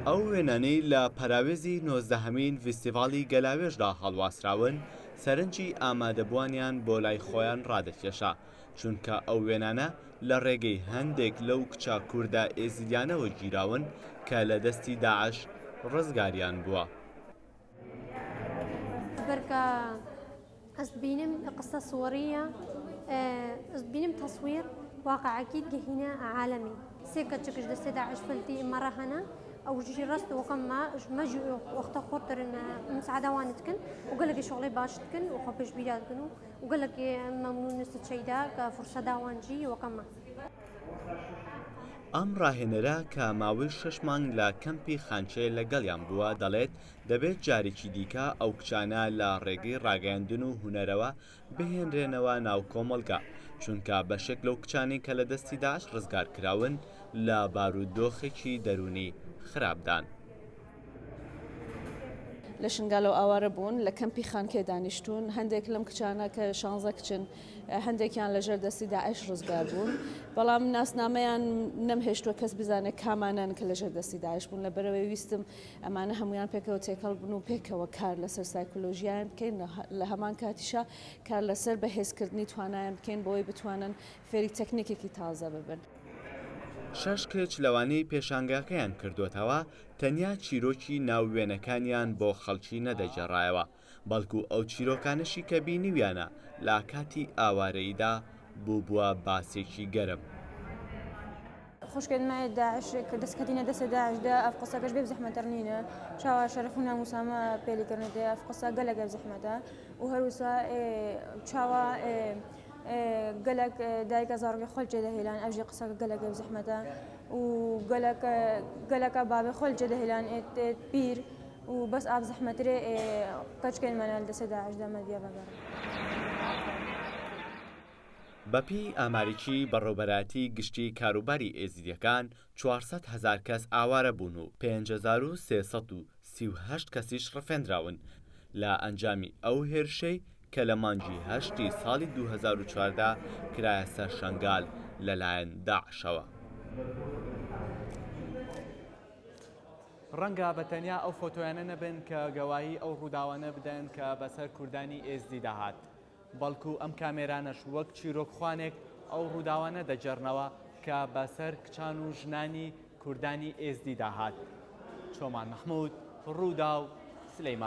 ئەو وێنانەی لە پەراوێزی 19هەمین فیستیڤاڵی گەلاوێژدا هەڵواسراون سەرنجی ئامادەبوونیان بۆ لای خۆیان ڕادەکێشا، چونکە ئەو وێنانە لە ڕێگەی هەندێک لەو کچە کووردە ئێزیدیانەوە گیراون کە لە دەستی داعش ڕزگاریان بووە. أص بينم قصة صورية، بينم تصوير واقع أكيد هنا عالمي. سيكا تشكش دستي داعش فلتي مرة هنا أو جي رست وكما مجي وقت خطر مساعدة وانتكن وقال لك شغلي باشتكن وخبش بيداتكن وقال لك ممنون نستشيدا كفرصة داوانجي وكما. ئەم ڕاهێنەرە کە ماوەی 6 مانگ لە کەمپی خانچێ لەگەڵیان بووە دەڵێت دەبێت جارێکی دیکە ئەو کچانە لە ڕێگەی ڕاگەیاندن و هونەرەوە بهێنرێنەوە ناو کۆمەڵگا، چونکە بەشێک لەو کچانی کە لە دەستی داعش ڕزگار کراون لە بارودۆخێکی دەرونی خراپدان. لە شنگالۆ ئاوارە بوون لە کەمپی خانکێ دانیشتون هەندێک لەم کچانە کە 16 کچن هەندێکیان لەژێر دەستی داعش ڕزگار بوون، بەڵام ناسنامەیان نەمهێشتووە کەس بزانێت کامانن کە لەژێر دەستی داعش بوون. لەبەرەوەی ویستم ئەمانە هەمویان پێکەوە تێکەڵ بن و پێکەوە کار لەسەر سایکۆلۆژیایان بکەین، لە هەمان کاتیشە کار لەسەر بەهێزکردنی توانایان بکەین بۆی بتوانن فێری تەکنیکێکی تازە ببن. 6 کچ لەوانەی پێشانگاکەیان کردوتەوە تەنیا چیرۆکی ناووێنەکانیان بۆ خەڵکی نەدەجێڕایەوە، بەڵکو ئەو چیرۆکانشی کە بینیویانە لە کاتی ئاوارەییدا بووبووە باسێکی گەرم. خوشکێنمای داعش کە دەستکەتینە دەسە داعشدا ئەف قسەکەش بێ بزەحمەتەر نینە، چاوا شەرەف و ناموسامە پێلیکردنێتێ ئەف قسە گەلەکە بزەحمەتە و هەروسا چاوا گەلک دایکە زاڕگە خۆل جێدەهێلان ئەوژی قسەکە گەلەکە بزەحمەتە و گەلەکە بابێ خۆل جێدەهێلان پیر و بەس ئاب زەحمەترێ قەچکێنمانە دەسە داعشدا مەدیە بەگەڕ. بەپی ئاماریکی بەڕێوەبەراتی گشتی کاروباری ئێزیدیەکان 400,000 کەس ئاوارە بوون و 5338 کەسیش ڕفێنراون لە ئەنجامی ئەو هێرشەی کە لە مانگی هەشتی ساڵی 2014 کرایە سەر شەنگال لەلایەن داعشەوە. ڕەنگە بەتەنیا ئەو فۆتۆیانە نەبن کە گەواهی ئەو ڕووداوانە بدەن کە بەسەر کوردانی ئێزدی داهات، بەڵکو ئەم کامێرانەش وەک چیرۆکخوانێک ئەو ڕووداوانە دەجێڕنەوە کە بەسەر کچان و ژنانی کوردانی ئێزدی داهات. چۆمان مەحموود، ڕوودا و سلەیمان.